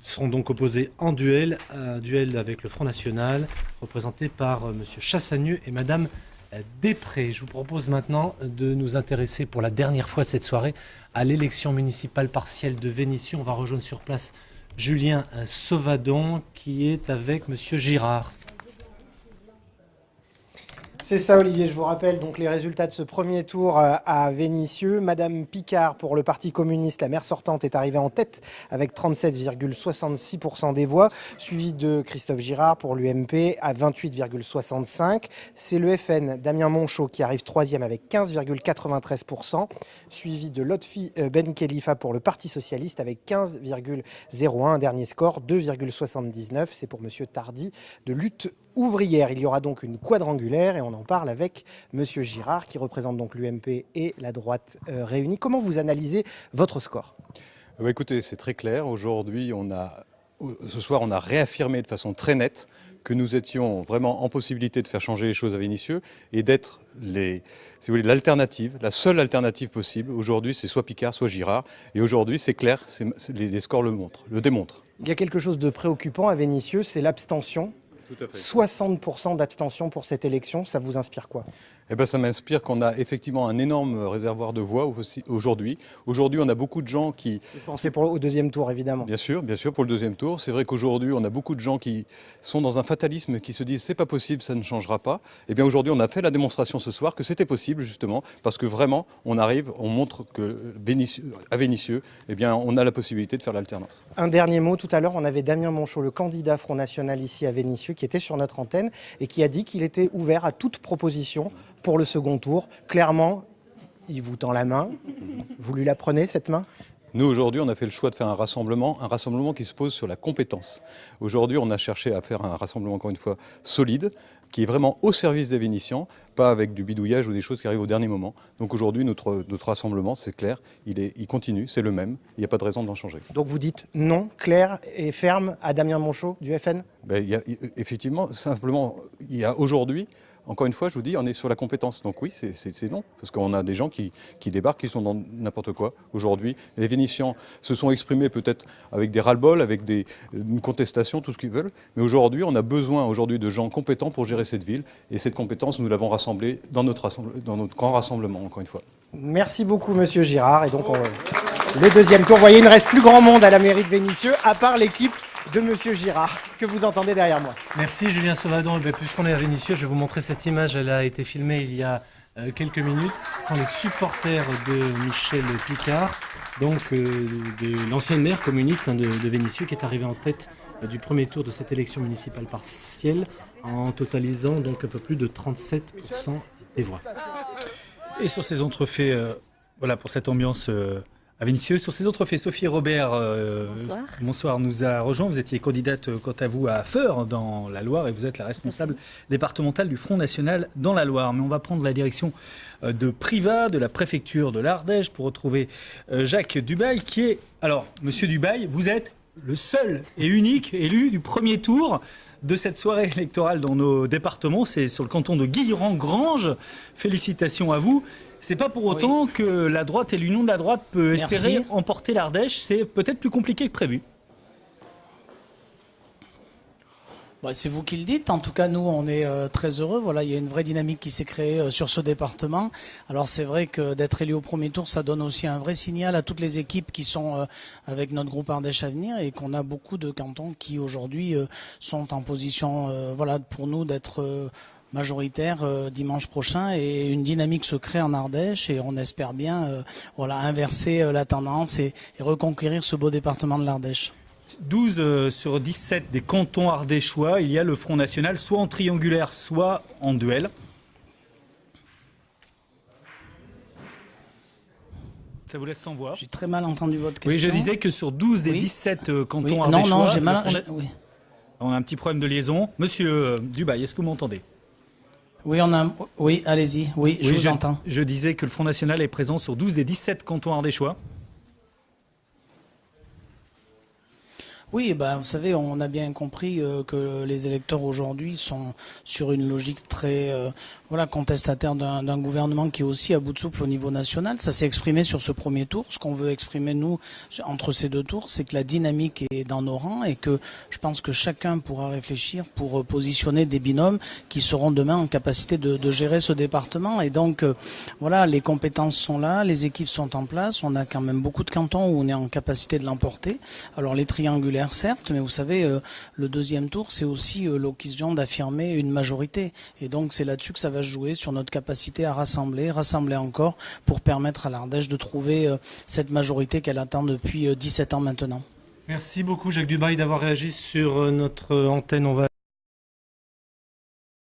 seront donc opposés en duel, un duel avec le Front National, représenté par M. Chassagneux et Mme Després. Je vous propose maintenant de nous intéresser pour la dernière fois cette soirée à l'élection municipale partielle de Vénissieux. On va rejoindre sur place Julien Sauvadon qui est avec M. Girard. C'est ça, Olivier. Je vous rappelle donc les résultats de ce premier tour à Vénissieux. Madame Picard, pour le Parti communiste, la maire sortante, est arrivée en tête avec 37,66% des voix, suivi de Christophe Girard pour l'UMP à 28,65%. C'est le FN, Damien Monchot, qui arrive troisième avec 15,93%, suivi de Lotfi Ben Khelifa pour le Parti socialiste avec 15,01%. Un dernier score, 2,79%. C'est pour Monsieur Tardy de Lutte ouvrière. Il y aura donc une quadrangulaire et on en parle avec Monsieur Girard qui représente donc l'UMP et la droite réunie. Comment vous analysez votre score ? Écoutez, c'est très clair. Aujourd'hui, ce soir, on a réaffirmé de façon très nette que nous étions vraiment en possibilité de faire changer les choses à Vénissieux et d'être si vous voulez, l'alternative, la seule alternative possible. Aujourd'hui, c'est soit Picard, soit Girard. Et aujourd'hui, c'est clair, les scores le démontrent. Il y a quelque chose de préoccupant à Vénissieux, c'est l'abstention. Tout à fait. 60% d'abstention pour cette élection, ça vous inspire quoi ? Ça m'inspire qu'on a effectivement un énorme réservoir de voix aujourd'hui. Aujourd'hui, on a beaucoup de gens qui... Vous pensez au deuxième tour, évidemment. Bien sûr, pour le deuxième tour. C'est vrai qu'aujourd'hui, on a beaucoup de gens qui sont dans un fatalisme, qui se disent « c'est pas possible, ça ne changera pas ». Eh bien aujourd'hui, on a fait la démonstration ce soir que c'était possible, justement, parce que vraiment, on montre que à Vénissieux, eh bien, on a la possibilité de faire l'alternance. Un dernier mot, tout à l'heure, on avait Damien Monchot, le candidat Front National ici à Vénissieux, qui était sur notre antenne et qui a dit qu'il était ouvert à toute proposition pour le second tour. Clairement, il vous tend la main. Vous lui la prenez, cette main ? Nous, aujourd'hui, on a fait le choix de faire un rassemblement qui se pose sur la compétence. Aujourd'hui, on a cherché à faire un rassemblement, encore une fois, solide, qui est vraiment au service des Vénitiens, pas avec du bidouillage ou des choses qui arrivent au dernier moment. Donc aujourd'hui, notre rassemblement, c'est clair, il continue, c'est le même, il n'y a pas de raison d'en changer. Donc vous dites non, clair et ferme à Damien Monchot du FN ? Effectivement, simplement, il y a aujourd'hui... Encore une fois, je vous dis, on est sur la compétence. Donc oui, c'est non. Parce qu'on a des gens qui débarquent, qui sont dans n'importe quoi. Aujourd'hui, les Vénitiens se sont exprimés peut-être avec des ras-le-bol, avec une contestation, tout ce qu'ils veulent. Mais aujourd'hui, on a besoin de gens compétents pour gérer cette ville. Et cette compétence, nous l'avons rassemblée dans notre grand rassemblement, encore une fois. Merci beaucoup, Monsieur Girard. Et donc, le deuxième tour. Vous voyez, il ne reste plus grand monde à la mairie de Vénissieux, à part l'équipe de Monsieur Girard, que vous entendez derrière moi. Merci Julien Sauvadon. Puisqu'on est à Vénissieux, je vais vous montrer cette image. Elle a été filmée il y a quelques minutes. Ce sont les supporters de Michel Picard, donc de l'ancienne maire communiste de Vénissieux, qui est arrivée en tête du premier tour de cette élection municipale partielle, en totalisant donc un peu plus de 37% des voix. Et sur ces autres faits, voilà pour cette ambiance... à Vénissieux. Sur ces autres faits, Sophie Robert, bonsoir, nous a rejoint. Vous étiez candidate, quant à vous, à Feurs, dans la Loire, et vous êtes la responsable départementale du Front National dans la Loire. Mais on va prendre la direction de Privas, de la préfecture de l'Ardèche, pour retrouver Jacques Dubail, qui est... Alors, monsieur Dubail, vous êtes le seul et unique élu du premier tour de cette soirée électorale dans nos départements. C'est sur le canton de Guilherand-Granges. Félicitations à vous. C'est pas pour autant que la droite et l'union de la droite peut espérer emporter l'Ardèche. C'est peut-être plus compliqué que prévu. C'est vous qui le dites. En tout cas, nous, on est très heureux. Voilà, il y a une vraie dynamique qui s'est créée sur ce département. Alors, c'est vrai que d'être élu au premier tour, ça donne aussi un vrai signal à toutes les équipes qui sont avec notre groupe Ardèche Avenir, et qu'on a beaucoup de cantons qui aujourd'hui sont en position, pour nous d'être majoritaire dimanche prochain, et une dynamique se crée en Ardèche, et on espère bien inverser la tendance et reconquérir ce beau département de l'Ardèche. 12 sur 17 des cantons ardéchois, il y a le Front National, soit en triangulaire, soit en duel. Ça vous laisse sans voix. J'ai très mal entendu votre question. Oui, je disais que sur 12 des 17 cantons ardéchois... Non, j'ai mal... On a un petit problème de liaison. Monsieur Dubail, est-ce que vous m'entendez ? Oui, allez-y. Oui, je vous entends. Je disais que le Front National est présent sur 12 des 17 cantons ardéchois. Oui, vous savez, on a bien compris que les électeurs aujourd'hui sont sur une logique très contestataire d'un gouvernement qui est aussi à bout de souffle au niveau national. Ça s'est exprimé sur ce premier tour. Ce qu'on veut exprimer, nous, entre ces deux tours, c'est que la dynamique est dans nos rangs et que je pense que chacun pourra réfléchir pour positionner des binômes qui seront demain en capacité de gérer ce département. Et donc, les compétences sont là, les équipes sont en place. On a quand même beaucoup de cantons où on est en capacité de l'emporter. Alors, les triangulaires, certes, mais vous savez, le deuxième tour, c'est aussi l'occasion d'affirmer une majorité. Et donc, c'est là-dessus que ça va se jouer, sur notre capacité à rassembler encore, pour permettre à l'Ardèche de trouver cette majorité qu'elle attend depuis 17 ans maintenant. Merci beaucoup Jacques Dubail d'avoir réagi sur notre antenne. On va